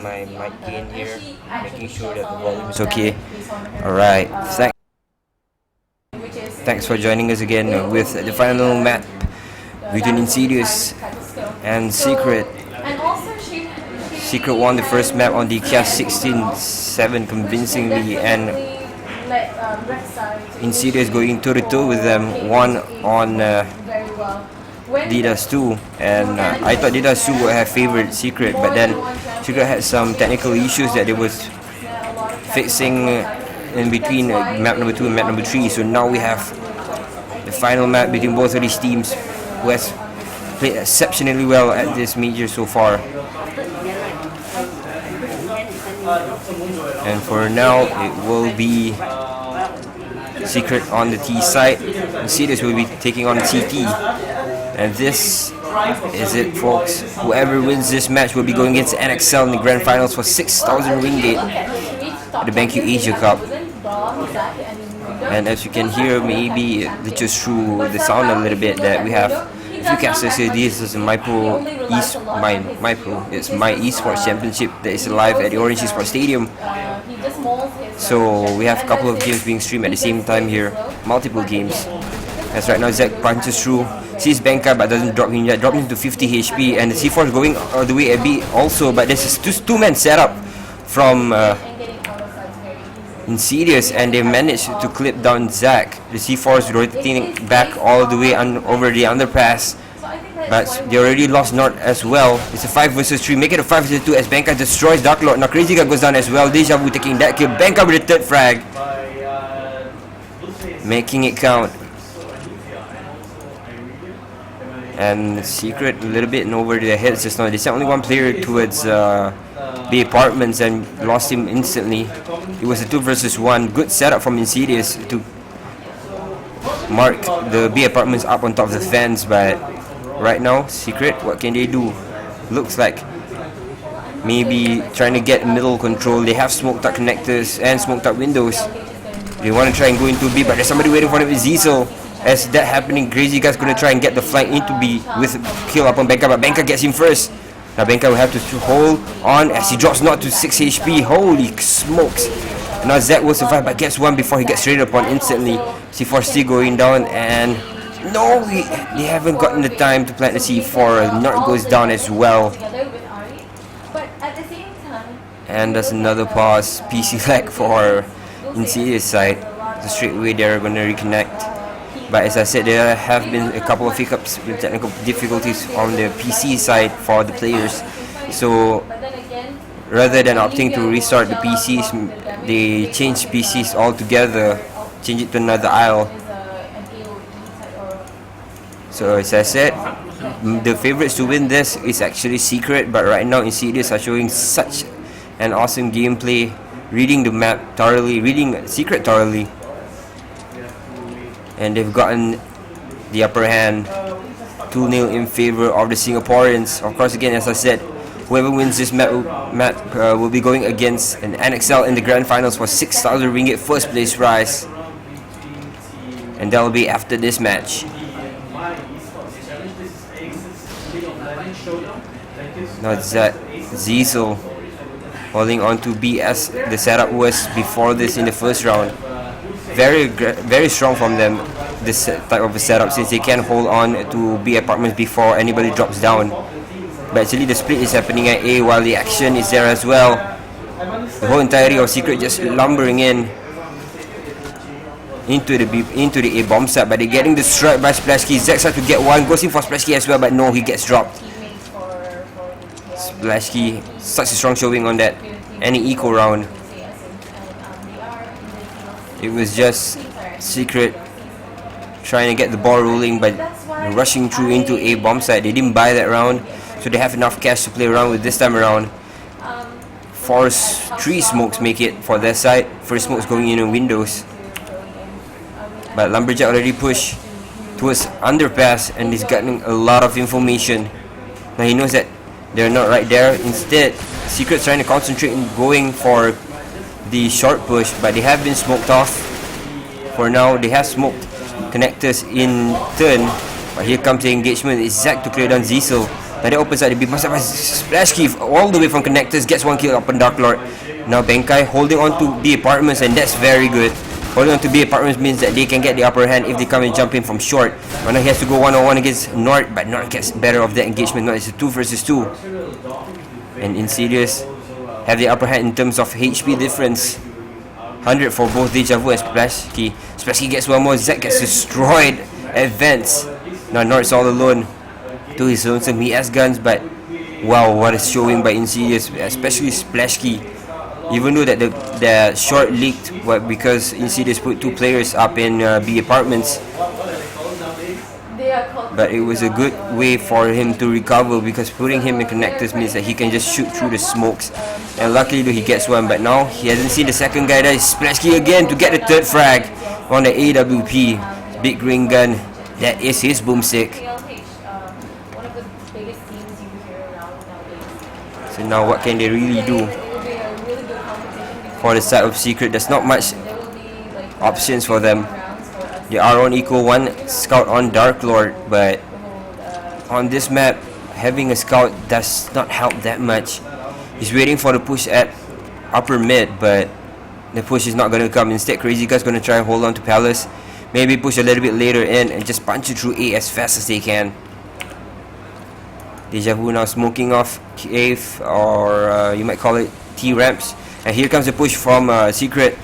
my mic gain here, making sure that the volume is okay. Alright, thanks for joining us again with the final map between Insidious and Secret. Secret won the first map on the Chaos 16-7 convincingly, and Insidious going toe-to-toe with them, one on Didas 2, and I thought Didas 2 would have favored Secret, but then Secret had some technical issues that they was fixing in between map number 2 and map number 3, so now we have the final map between both of these teams, who has played exceptionally well at this major so far. And for now, it will be Secret on the T side, and Sirius will be taking on CT. And this is it, folks. Whoever wins this match will be going against NXL in the grand finals for 6,000 ringgit at the BenQ Asia Cup. And as you can hear, maybe it just through the sound a little bit, that we have a few casters here. This is my esports championship that is live at the Orange Esports Stadium. So we have a couple of games being streamed at the same time here, multiple games. As right now Zack punches through, sees BenQ but doesn't drop him yet, drops him to 50 HP, and the C4 is going all the way a bit also, but this is two-man setup from Insidious, and they managed to clip down Zack. The C4 is rotating back all the way over the underpass, but they already lost North as well. It's a 5 vs 3, make it a 5 vs 2 as BenQ destroys Dark Lord. Now Crazy Guy goes down as well, Deja Vu taking that kill, BenQ with the third frag, making it count. And Secret a little bit over their heads just now. They sent only one player towards B Apartments and lost him instantly. It was a 2 vs 1. Good setup from Insidious to mark the B Apartments up on top of the fence, but right now, Secret, what can they do? Looks like maybe trying to get middle control. They have smoked out connectors and smoked out windows. They want to try and go into B, but there's somebody waiting for them with Ziesel. As that happening, Crazy Guy's going to try and get the flank into B with kill up on BenQ, but BenQ gets him first. Now BenQ will have to hold on as he drops not to 6 HP. Holy smokes. Now Zack will survive but gets one before he gets traded upon instantly. C4 still going down, and no, they haven't gotten the time to plant the C4. North goes down as well. And there's another pause. PC lag for Insidious side. So straight away they're going to reconnect. But as I said, there have been a couple of hiccups with technical difficulties on the PC side for the players. So rather than opting to restart the PCs, they changed PCs altogether, change it to another aisle. So as I said, the favorites to win this is actually Secret, but right now Insidious are showing such an awesome gameplay, reading the map thoroughly, reading Secret thoroughly. And they've gotten the upper hand, 2-0 in favor of the Singaporeans. Of course, again, as I said, whoever wins this map will be going against an NXL in the grand finals for 6,000 ringgit first place prize. And that will be after this match. Now it's that Ziesel holding on to B as the setup was before this in the first round. Very strong from them, this type of a setup, since they can hold on to B Apartments before anybody drops down. But actually the split is happening at A while the action is there as well. The whole entirety of Secret just lumbering into the A bomb site, but they're getting destroyed by Splashkey. Zack starts to get one, goes in for Splashkey as well, but no, he gets dropped. Splashkey, such a strong showing on that any eco round. It was just Secret trying to get the ball rolling, but rushing through into A bomb site. They didn't buy that round, so they have enough cash to play around with this time around. 3 smokes make it for their side. First smoke's going in windows, but Lumberjack already pushed towards underpass, and he's getting a lot of information. Now he knows that they're not right there. Instead, Secret's trying to concentrate on going for the short push, but they have been smoked off. For now, they have smoked connectors in turn, but here comes the engagement. It's Zack to clear down Ziesel. Now that opens up the B. Splash key all the way from connectors, gets one kill up on Dark Lord. Now BenQ holding on to B apartments, and that's very good. Holding on to B apartments means that they can get the upper hand if they come and jump in from short. But now he has to go one-on-one against Nord, but Nord gets better of that engagement. Now it's a 2 versus 2. And Insidious have the upper hand in terms of HP difference. 100 for both Deja Vu and Splash Key. Splash Key gets one more, Zack gets destroyed. Advance. Now Nord's all alone to his lonesome. He has guns, but wow, what a showing by Insidious, especially Splash Key. Even though that the short leaked because Insidious put 2 players up in B apartments, but it was a good way for him to recover, because putting him in connectors means that he can just shoot through the smokes, and luckily though he gets one. But now he hasn't seen the second guy there. Splash Key again to get the third frag on the AWP. Big green gun, that is his boomstick. So now what can they really do? For the side of Secret, there's not much options for them. They are on equal 1 scout on Dark Lord, but on this map, having a scout does not help that much. He's waiting for the push at upper mid, but the push is not going to come. Instead, Crazy Guy's going to try and hold on to Palace. Maybe push a little bit later in and just punch it through A as fast as they can. Deja Vu now smoking off cave, or you might call it T-ramps. And here comes the push from Secret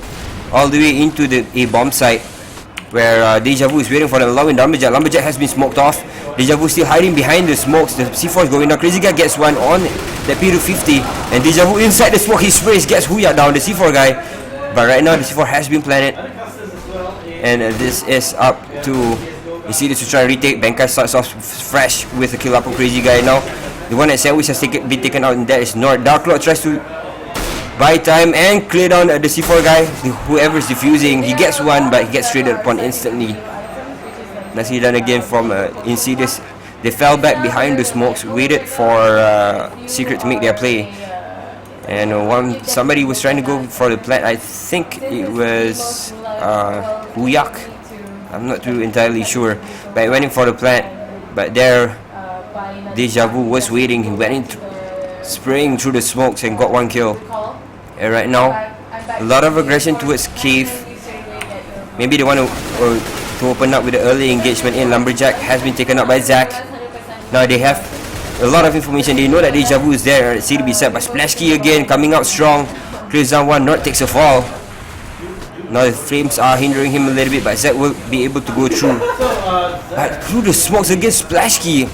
all the way into the A bomb site, where Deja Vu is waiting for them, allowing Lumberjack. Lumberjack has been smoked off. Deja Vu still hiding behind the smokes. The C4 is going down. Crazy Guy gets one on the P250, and Deja Vu inside the smoke. He sprays, gets Huya down, the C4 guy. But right now the C4 has been planted, and this is up to Insidious to try and retake. BenQ starts off fresh with a kill up on Crazy Guy. Now the one at Sandwich has been taken out, and that is Nord. Dark Lord tries to buy time and clear down the C4 guy. Whoever's defusing, he gets one, but he gets traded upon instantly. Nicely done again from Insidious. They fell back behind the smokes, waited for Secret to make their play, and somebody was trying to go for the plant. I think it was Huyak. I'm not too entirely sure, but went in for the plant. But there, Deja Vu was waiting. He went in, spraying through the smokes, and got one kill. And right now, a lot of aggression towards Cave. Maybe they want to open up with the early engagement in. Lumberjack has been taken up by Zack. Now they have a lot of information. They know that Deja Vu is there at CDB set, but Splash Key again coming out strong. Clears down one, Nord takes a fall. Now the flames are hindering him a little bit, but Zack will be able to go through. But through the smokes against Splash Key.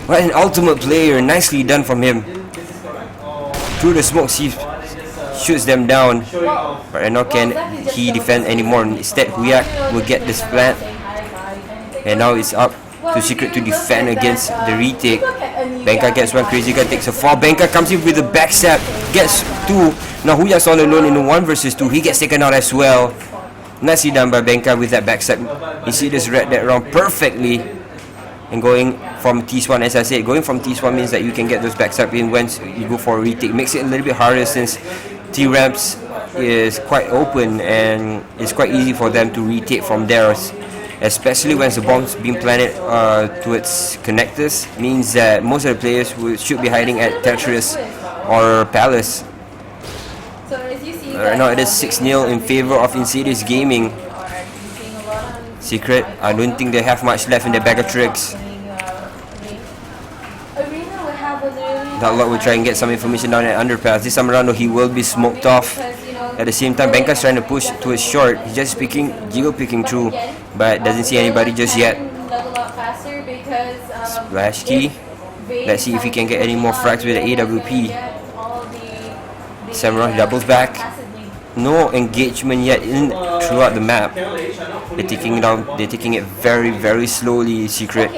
What an ultimate player, nicely done from him. Through the smokes, he shoots them down, but right now can he defend anymore? Instead, Huyak will get this plant, and now it's up to Secret to defend against the retake. BenQ gets one, Crazy Guy takes a fall. BenQ comes in with a backstab, gets 2. Now Huyak's all alone in a 1 versus 2. He gets taken out as well. Nicely done by BenQ with that backstab. You see this read that round perfectly. And going from T-Swan, as I said, going from T-Swan means that you can get those backstab in once you go for a retake. Makes it a little bit harder since T-Ramps is quite open and it's quite easy for them to retake from there, especially when the bomb's being planted towards connectors. Means that most of the players should be hiding at Tetris or Palace. Right now it is 6-0 in favor of Insidious Gaming. Secret, I don't think they have much left in their bag of tricks. Dark Lord will try and get some information down at underpass. This time around though, he will be smoked off. At the same time, BenQ's trying to push to his short. He's just jiggle picking through, but doesn't see anybody just yet. Splash Key. Let's see if he can get any more frags with the AWP. Samurai doubles back. No engagement yet throughout the map. They're taking it very, very slowly. Secret,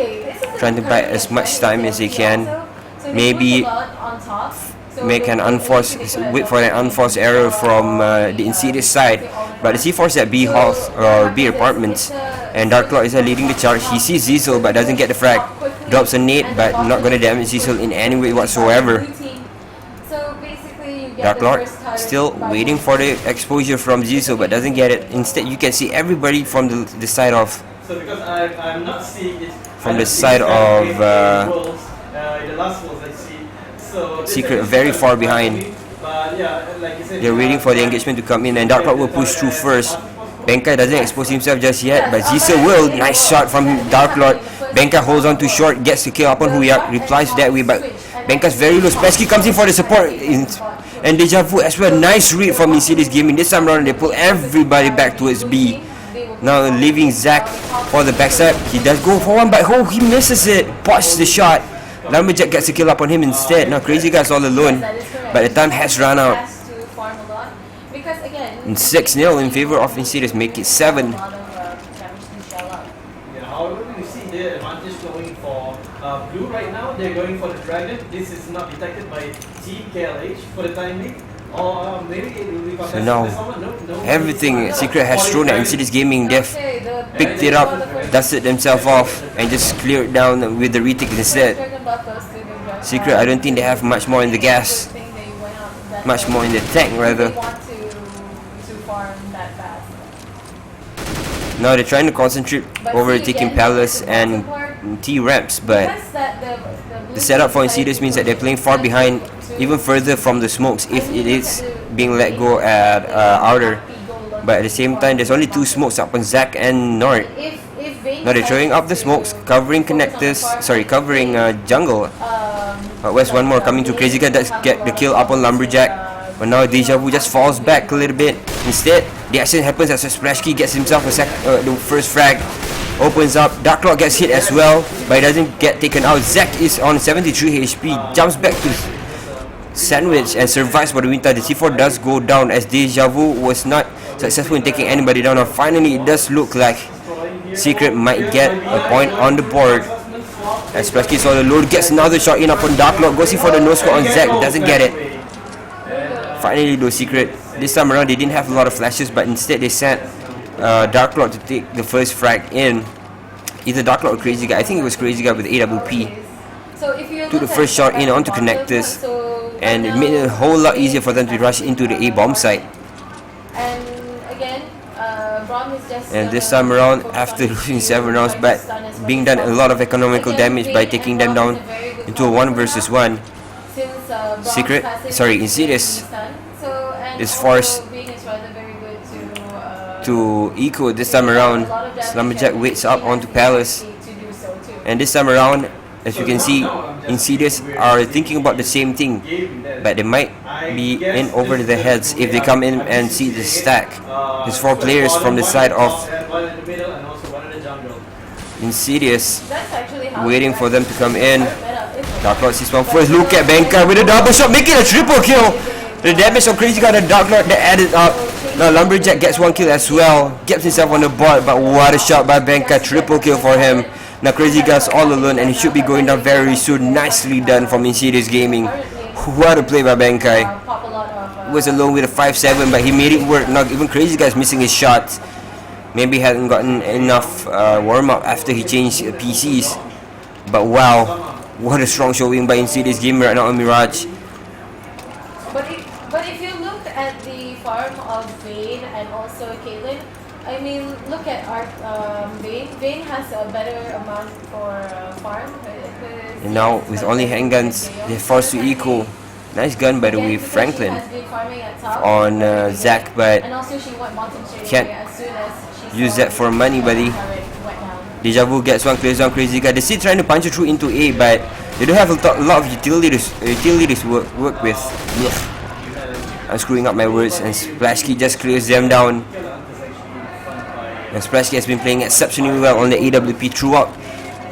trying to buy as much time as they can. Maybe wait for an unforced error from the Insidious side. But the C4 is at B house or B apartments, and Dark Lord is leading the charge. He sees Ziesel but doesn't get the frag. Drops a nade but not gonna damage Ziesel in any way whatsoever. Dark Lord still waiting for the exposure from Ziesel but doesn't get it. Instead, you can see everybody from the side of Secret very far behind. They're waiting for the engagement to come in, and Dark Lord will push through first. BenQ doesn't expose himself just yet, but Zisa will. Nice shot from Dark Lord. BenQ holds on too short, gets the kill upon Huyak, replies that way, but BenQ's very low. Splasky comes in for the support, and Deja Vu as well. Nice read from Insidious Gaming. This time around, they pull everybody back towards B. Now leaving Zack for the backstab. He does go for one, but he misses it. Botched the shot. Lumberjack gets a kill up on him instead. Now Crazy Guy's all alone, but the time has run out. And 6-0 in favor of Insidious, make it 7. However, you see the advantage going for Blue right now. They're going for the Dragon. This is not detected by Team KLH for the time being. Or maybe it will be so now, everything Secret has thrown at Insidious Gaming, they've picked it up, dusted themselves off, and just cleared down with the retake instead. Secret, I don't think they have much more in the gas, much more in the tank rather. Now they're trying to concentrate over taking Palace and T-Ramps, but the setup for Insidious means that they're playing far behind, even further from the smokes if it is being let go at outer. But at the same time, there's only 2 smokes up on Zack and Nord. Now they're throwing up the smokes, covering connectors, covering jungle. But where's one more coming to Crazy Guy does get the kill up on Lumberjack. But now Deja Vu just falls back a little bit. Instead, the action happens as Splashkey gets himself the first frag. Opens up, Dark Lord gets hit as well, but he doesn't get taken out. Zack is on 73 HP, jumps back to sandwich and survives for the winter. The C4 does go down as Deja Vu was not successful in taking anybody down. Now finally, it does look like Secret might get a point on the board. As Splashkey is all alone, gets another shot in upon Dark Lord, goes in for the no score on Zack, doesn't get it. Finally though, Secret, this time around they didn't have a lot of flashes, but instead they sent Dark Lord to take the first frag in. Either Dark Lord or Crazy Guy, I think it was Crazy Guy with AWP. Took the first shot in onto connectors, and it made it a whole lot easier for them to rush into the A-bomb site. And this time around, after losing 7 rounds, but being done a lot of economical damage by taking them down into a 1 versus 1. Insidious is forced to eco this time around. Lumberjack waits up onto Palace, and this time around, as you can see, Insidious are thinking about the same thing, but they might be in over their heads if they come in and see the stack. There's 4 players from the side of Insidious waiting for them to come in. Dark Lord sees one first. Look at BenQ with a double shot, making a triple kill. The damage of Crazy Guy, the Dark Lord that added up. Now Lumberjack gets 1 kill as well, gets himself on the board, but what a shot by BenQ, triple kill for him. Now Crazy Guy's all alone and he should be going down very soon. Nicely done from Insidious Gaming. What a play by BenQ. He was alone with a 5-7, but he made it work. Now even Crazy Guy's missing his shots. Maybe hadn't gotten enough warm-up after he changed PCs. But wow, what a strong showing by Insidious Gaming right now on Mirage. But if you look at the farm of Vayne and also Caitlyn, I mean, look at Vayne. Vayne has a better amount for farm. And now with only handguns, they're forced to eco. Nice gun by the way, Franklin on Zack, but can't use that for money, buddy. Deja Vu gets 1, clears down Crazy Guy. They're still trying to punch it through into A, but they don't have a lot of utilities to work with. Ugh. I'm screwing up my words, and Splashkey just clears them down. And Splashkey has been playing exceptionally well on the AWP throughout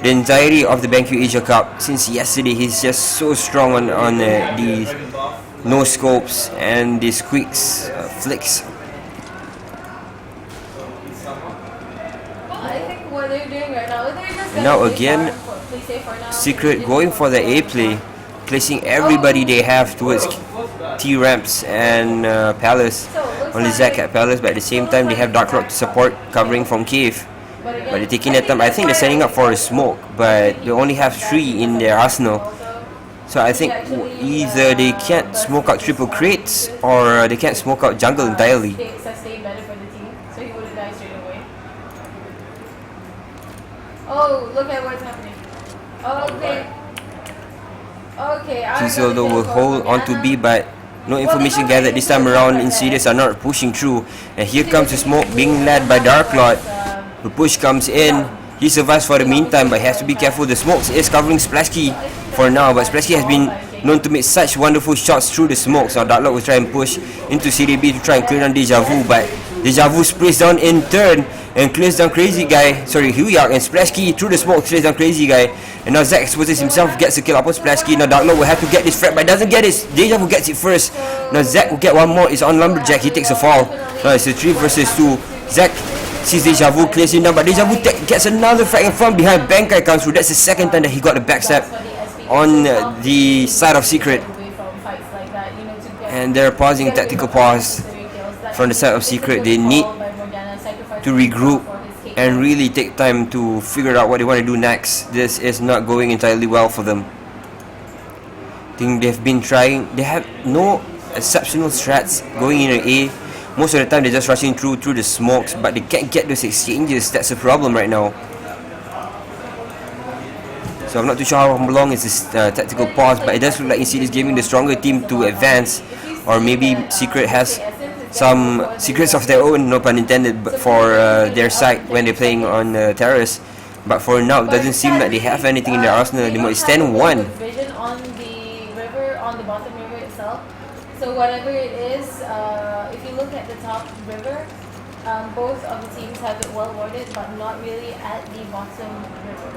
the entirety of the BenQ Asia Cup. Since yesterday, he's just so strong on the no scopes and the squeaks, flicks. Now again, Secret going for the A play, placing everybody they have towards T-Ramps and Palace. Only Zack at Palace, but at the same time they have Dark Lord to support, covering from Cave. But they're taking that time. I think they're setting up for a smoke, but they only have 3 in their arsenal. So I think either they can't smoke out triple crates, or they can't smoke out jungle entirely. Oh, look at what's happening. Oh, okay. Okay, Cecil though will hold on to B, but no information gathered this time around. Insidious are not pushing through, and here comes the smoke being led by Dark Lord. The push comes in. He survives for the meantime, but he has to be careful. The smokes is covering Splashy for now, but Splashy has been known to make such wonderful shots through the smokes. Now Dark Lord will try and push into CDB to try and clear down Deja Vu, but Deja Vu sprays down in turn and clears down Crazy Guy. Sorry, Huyak, and Splashy through the smoke clears down Crazy Guy. And now Zack exposes himself, gets a kill upon Splashy. Now Dark Lord will have to get this frag, but doesn't get it. Deja Vu gets it first. Now Zack will get one more. It's on Lumberjack. He takes a fall. Now it's a 3 versus 2. Zack sees Deja Vu, clears him down, but Deja Vu gets another frag from behind. BenQ comes through. That's the second time that he got the backstab on the side of Secret. And they're pausing tactical pause from the side of Secret. They need to regroup and really take time to figure out what they want to do next. This is not going entirely well for them. I think they've been trying. They have no exceptional strats going in an A. Most of the time they're just rushing through the smokes, but they can't get those exchanges. That's a problem right now. So I'm not too sure how long is this tactical pause, but it does look like Insidious giving the stronger team to advance, or maybe Secret has some secrets of their own, no pun intended, but for their side when they're playing on Terrace. But for now, it doesn't seem like they have anything in their arsenal anymore. It's 10-1. Vision on the river, on the bottom river itself. So whatever it is, if you look at the top river, both of the teams have it well warded, but not really at the bottom river.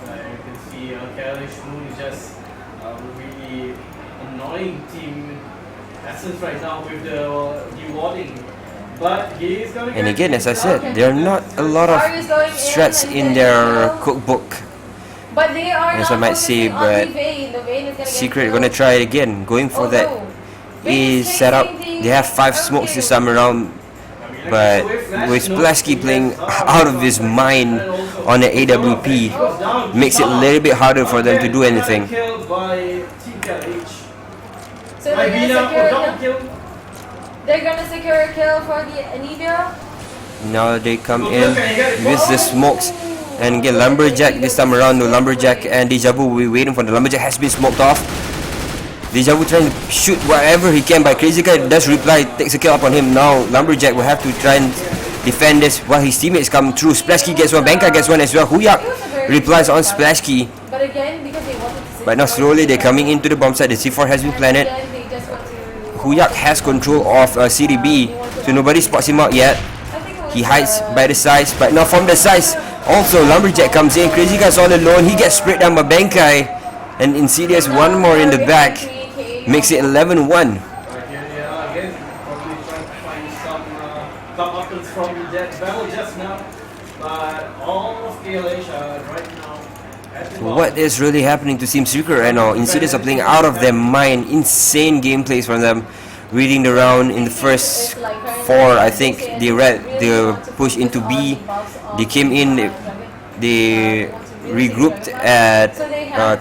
You can see Kalish Moon is just really annoying team essence right now with the rewarding. But he is going to. And again, as I said, there are not a lot of strats in their cookbook, but they are as I might say, but Secret gonna try it again, going for that A setup. They have 5 smokes this time around, but with Splashy playing out of his mind on the AWP, makes it a little bit harder for them to do anything. So they're gonna secure a kill for the Anivia. Now they come in with the smokes. And again, Lumberjack this time around. No, Lumberjack and Deja Vu will be waiting for the Lumberjack has been smoked off. Deja Vu trying to shoot whatever he can, but Crazy Guy does reply, takes a kill up on him. Now Lumberjack will have to try and defend this while his teammates come through. Splashy gets one, BenQ gets one as well. Huyak replies on Splashy. But again, because they wanted to. But now slowly they're coming into the bomb site. The C4 has been planted. Huyak has control of CDB, so nobody spots him out yet. He hides by the sides, but now from the sides, also Lumberjack comes in. Crazy Guy's all alone. He gets sprayed down by BenQ, and Insidious one more in the back, makes it 11-1. Again, probably trying to find some options from that battle just now, but all of KLH right now. What is really happening to Team Secret right now? Insidious are playing out of their mind. Insane gameplays from them. Reading the round in the first 4, I think they read the push into B. They came in, they regrouped at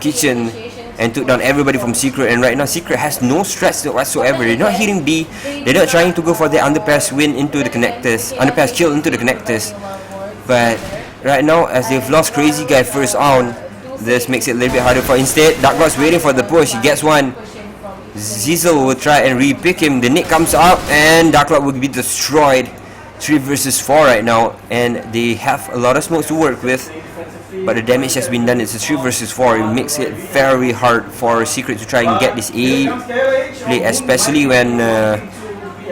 Kitchen and took down everybody from Secret. And right now Secret has no strats whatsoever. They're not hitting B. They're not trying to go for the underpass win into the connectors, underpass kill into the connectors. But right now, as they've lost Crazy Guy first on, this makes it a little bit harder for. Instead, Dark Lord's waiting for the push. He gets one. Zizel will try and re-pick him. The nick comes up and Dark Lord will be destroyed. 3 versus 4 right now, and they have a lot of smokes to work with, but the damage has been done. It's a 3 versus 4. It makes it very hard for Secret to try and get this A play, especially when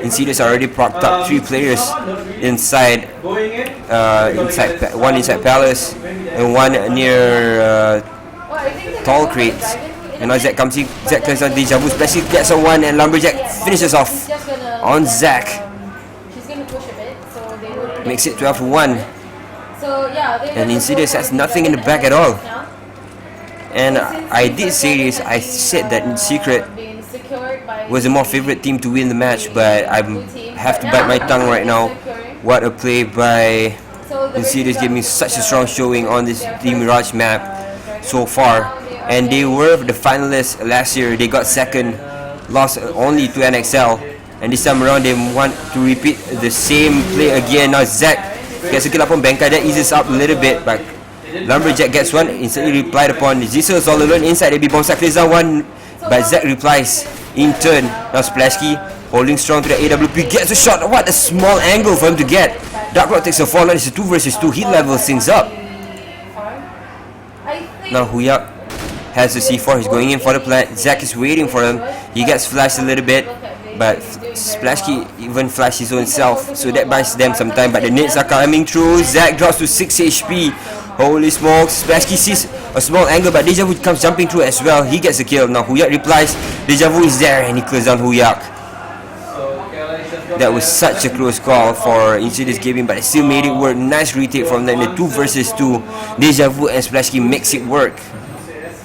Insidious already propped up 3 players inside, one inside Palace and one near Tall Crates. And now Zack comes in. Zack clears on Deja Vu. Splashy gets on one, and Lumberjack finishes off on Zack. Makes it 12-1. And Insidious has nothing in the back at all. And I did say this. I said that Secret was the more favorite team to win the match, but I have to bite my tongue right now. What a play by Insidious, gave me such a strong showing on this Team Mirage map so far. And they were the finalists last year. They got second, lost only to NXL, and this time around they want to repeat the same play again. Now Zack gets a kill up on BenQ. That eases up a little bit, but Lumberjack gets one, instantly replied upon. Zissel is all alone inside the B bomb site, clears down one, but Zack replies in turn. Now Splashkey holding strong to the AWP, gets a shot. What a small angle for him to get. Dark Lord takes a fall, and it's a 2 versus 2. He levels things up. Now Huyak has the C4, he's going in for the plant. Zack is waiting for him. He gets flashed a little bit, but Splashkey even flashed his own self, so that buys them some time. But the nades are coming through. Zack drops to 6 HP. Holy smokes. Splashkey sees a small angle, but Deja Vu comes jumping through as well. He gets a kill. Now Huyak replies. Deja Vu is there, and he clears down Huyak. That was such a close call for Insidious Gaming, but they still made it work. Nice retake from them. The 2 versus 2. Deja Vu and Splashkey makes it work,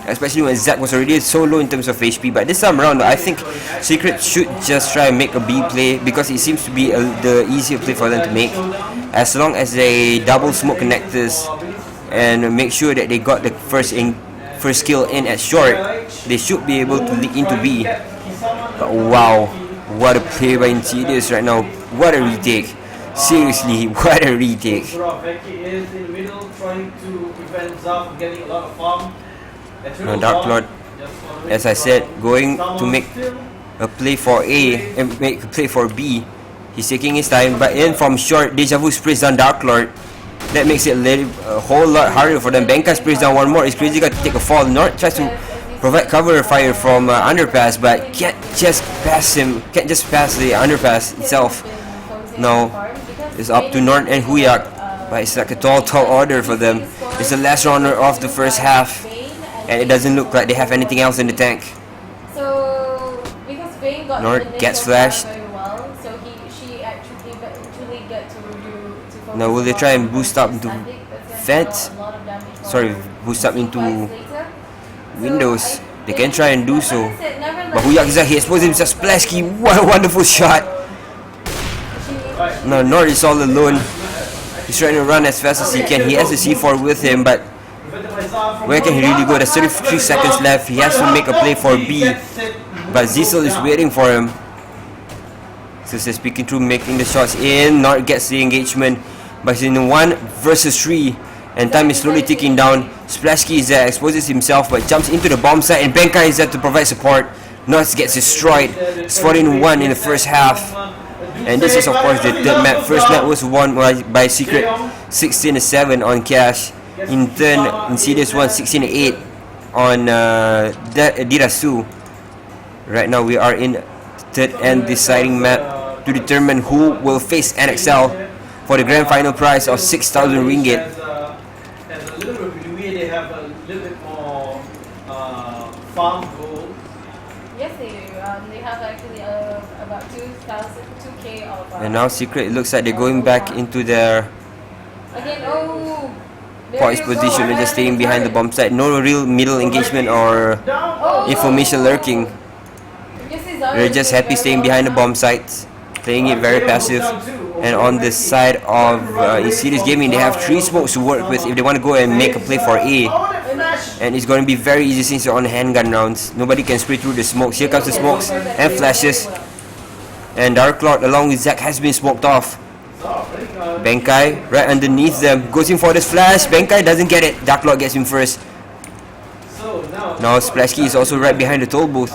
especially when Zack was already so low in terms of HP. But this time around, I think Secret should just try and make a B play, because it seems to be the easier play for them to make. As long as they double smoke connectors and make sure that they got the first kill in at short, they should be able to leak into B. But wow, what a play by Insidious right now. What a retake. Seriously, what a retake. Now Dark Lord, as I said, going to make a play for A and make a play for B. He's taking his time, but in from short, Deja Vu sprays down Dark Lord. That makes it a whole lot harder for them. BenQ sprays down one more. It's crazy got to take a fall. North tries to provide cover fire from underpass, but can't just pass the underpass itself. Now it's up to North and Huyak, but it's like a tall order for them. It's the last round of the first half, and it doesn't look like they have anything else in the tank. So because Bane got North gets flashed. very well, so she actually get to focus. Now will they try and boost up into Fence? Sorry, boost up into Windows. They can try and do so. But Huyak is out, he exposed himself. Splashkey, what a wonderful shot. Now North is all alone. He's trying to run as fast as he can. He has the C4 with him, but where can he really go? There's 33 seconds left. He has to make a play for B, but Zissel is waiting for him. So they're speaking through, making the shots in. North gets the engagement, but he's in 1 versus 3, and time is slowly ticking down. Splashkey is there, exposes himself, but jumps into the bomb site, and BenQ is there to provide support. North gets destroyed. It's 14-1 in the first half. And this is of course the third map. First map was won by Secret 16-7 on Cash. In turn, Insidious won 16-8 on Dirasu. Right now we are in third and deciding map to determine who will face NXL for the grand final prize of 6,000 ringgit. They have a little bit more farm gold. Yes, they do. They have actually about 2K of. And now Secret, it looks like they're going back into their Again, poised position and just staying behind the bomb site. No real middle engagement or information lurking. They're just happy staying behind the bomb sites, playing it very passive. And on the side of Insidious Gaming, they have 3 smokes to work with if they want to go and make a play for A. And it's going to be very easy since they're on handgun rounds. Nobody can spray through the smokes. Here comes the smokes and flashes. And Dark Lord along with Zack has been smoked off. BenQ right underneath them, goes in for this flash. BenQ doesn't get it. Dark Lord gets him first. Now Splashkey is also right behind the toll booth.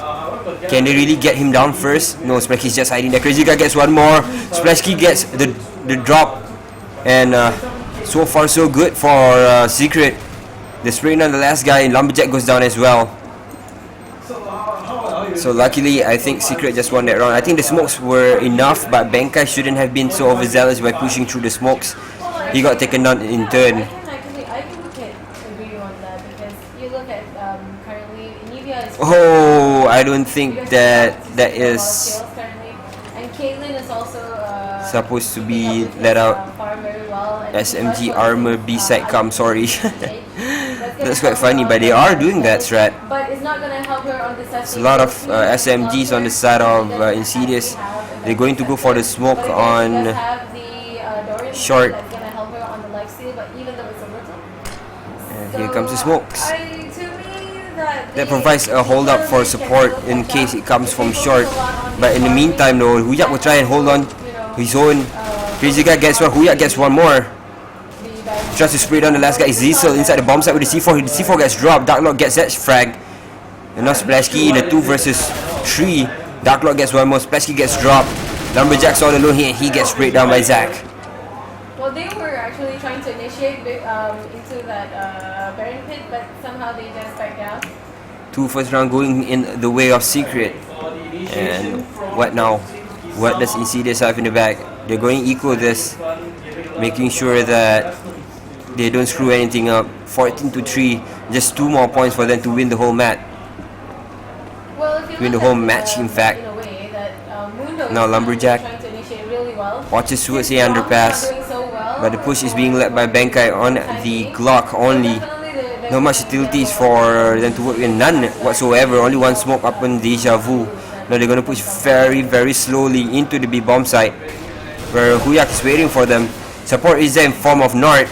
Can they really get him down first? No, Splashkey is just hiding there. Crazy Guy gets one more. Splashkey gets the drop. And so far so good for Secret. They're spraying on the last guy, and Lumberjack goes down as well. So luckily, I think Secret just won that round. I think the smokes were enough, but BenQ shouldn't have been so overzealous by pushing through the smokes. He got taken down in turn. I can look at agree on that, because you look at currently Nivea is. Oh, I don't think that is And Caitlyn is also supposed to be let out. SMG armor B-side come, sorry. That's quite funny, but they are doing that strat. But it's not gonna help her on the side. There's a lot of SMGs on the side of Insidious. They're going to go for the smoke on short. And here comes the smokes. That provides a hold up for support in case it comes from short. But in the meantime though, Huyak will try and hold on his own. Crazy Guy gets one, Huyak gets one more. tries to spray down the last guy. Ziesel inside the bomb site with the C4. The C4 gets dropped. Darklord gets that frag. And now Splashky in a 2 versus 3. Darklord gets one more. Splashky gets dropped. Lumberjack's all alone here and he gets sprayed down by Zach. Well, they were actually trying to initiate into that Baron pit, but somehow they just backed out. 2 first round going in the way of Secret. And what now? What does Insidious have in the back? They're going to equal this, making sure that they don't screw anything up. 14-3, just 2 more points for them to win the whole match. Well, if you Win the look whole at match, in fact. in a way that Mundo Now is Lumberjack trying to initiate really well. watches towards the Since Rom is underpass, not doing so well, but the push is being led by BenQ on the Glock only. definitely No much utilities for them to work with, none whatsoever. Only one smoke up on Deja Vu. Now they're gonna push very, very slowly into the B bomb site, where Huyak is waiting for them. Support is there in form of Nord,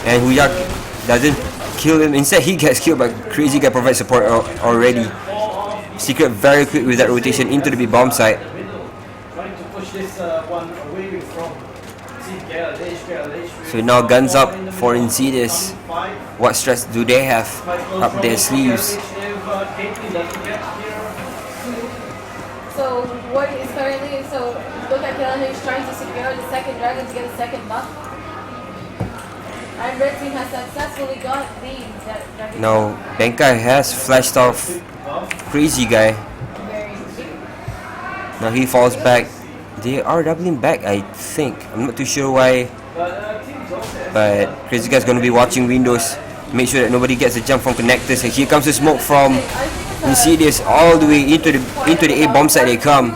and Huyak doesn't kill him. Instead, he gets killed, but Crazy Guy provides support already. Secret very quick with that rotation into the B bomb site. Trying to push this one away from So now guns up for Insidious. What strats do they have up their sleeves? So what is currently look at Kellan who's trying to secure the second dragon to get a second buff. And red team has successfully got the dragon. Now BenQ has flashed off Crazy Guy. Very Now he falls back. They are doubling back, I think. I'm not too sure why, but Crazy Guy's gonna be watching windows, make sure that nobody gets a jump from connectors. And here comes the smoke from Insidious all the way into the A bomb site. They come,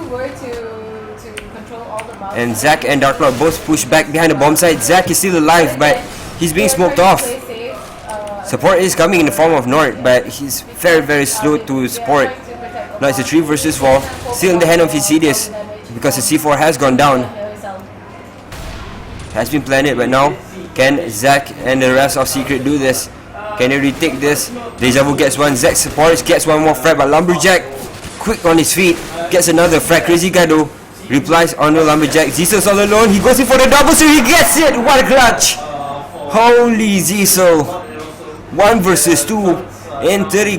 and Zach and Darklord both push back behind the bomb site. Zach is still alive, but he's being smoked off. Support is coming in the form of Nord, but he's very, very slow to support. Now it's a 3 versus 4, still in the hand of Insidious because the C4 has gone down. Has been planted, but now can Zach and the rest of Secret do this? Can they retake this? Deja Vu gets one. Zach supports, gets one more frag, but Lumberjack quick on his feet, gets another frag. Crazy Guy though replies on the Lumberjack. Ziesel's all alone. He goes in for the double, so he gets it. What a clutch! Holy Ziesel! 1 versus 2 in 30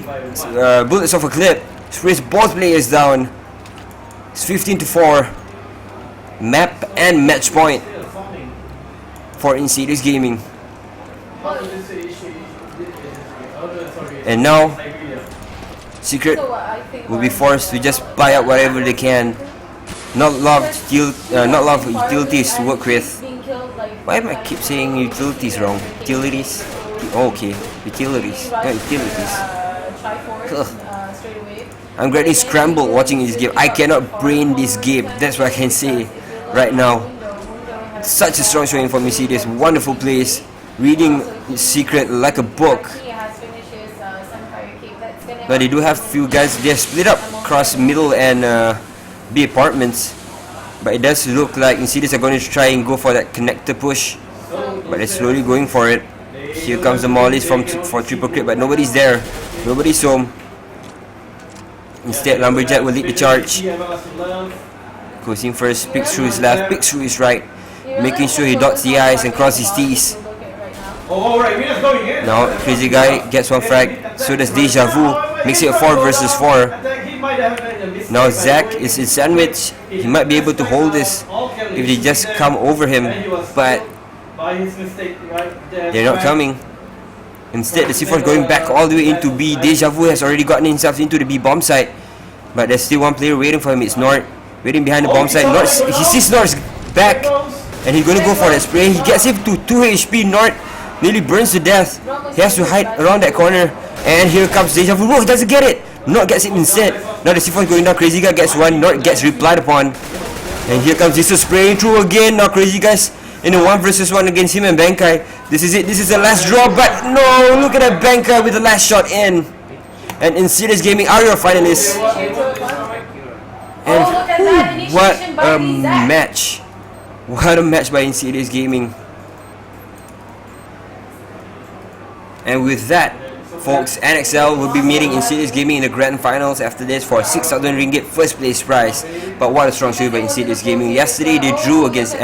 bullets of a clip. Sprays both players down. It's 15-4. Map and match point for Insidious Gaming. And now Secret will be forced to just buy up whatever they can. Not love utilities to work with. Why am I keep saying utilities wrong? Utilities? Oh, okay, utilities, not utilities. I'm getting scrambled watching this game. I cannot brain this game. That's what I can say right now. Such a strong showing from Insidious. Wonderful plays. Reading Secret like a book. But they do have few guys. They're split up across middle and B apartments. But it does look like Insidious are going to try and go for that connector push. But they're slowly going for it. Here comes the mollies for triple crit, but nobody's there. Nobody's home. Instead, Lumberjack will lead the charge. Goes in first, picks through his left, picks through his right, making sure he dots the I's and crosses his T's. Now, Crazy Guy gets one frag, so does Deja Vu, makes it a 4 versus 4. Now Zach is in sandwich. He might be able to hold this if they just come over him, but they're not coming. Instead, the C4 is going back all the way into B. Deja Vu has already gotten himself into the B bomb site, but there's still one player waiting for him. It's Nord, waiting behind the bomb site. Nord, he sees Nord's back, and he's going to go for that spray. He gets him to 2 HP. Nord nearly burns to death. He has to hide around that corner, and here comes Deja Vu. Oh, he doesn't get it. Nord gets it instead. Now the C4 is going down. Crazy Guy gets one. Nord gets replied upon, and here comes Ziesel spraying through again. Now Crazy Guy's in a 1 versus 1 against him and BenQ. This is it. This is the last draw, but no! Look at that BenQ with the last shot in. And Insidious Gaming are your finalists. And what a match! What a match by Insidious Gaming. And with that, folks, NXL will be meeting Insidious Gaming in the grand finals after this for a 6,000 ringgit first place prize. But what a strong show by Insidious Gaming. Yesterday they drew against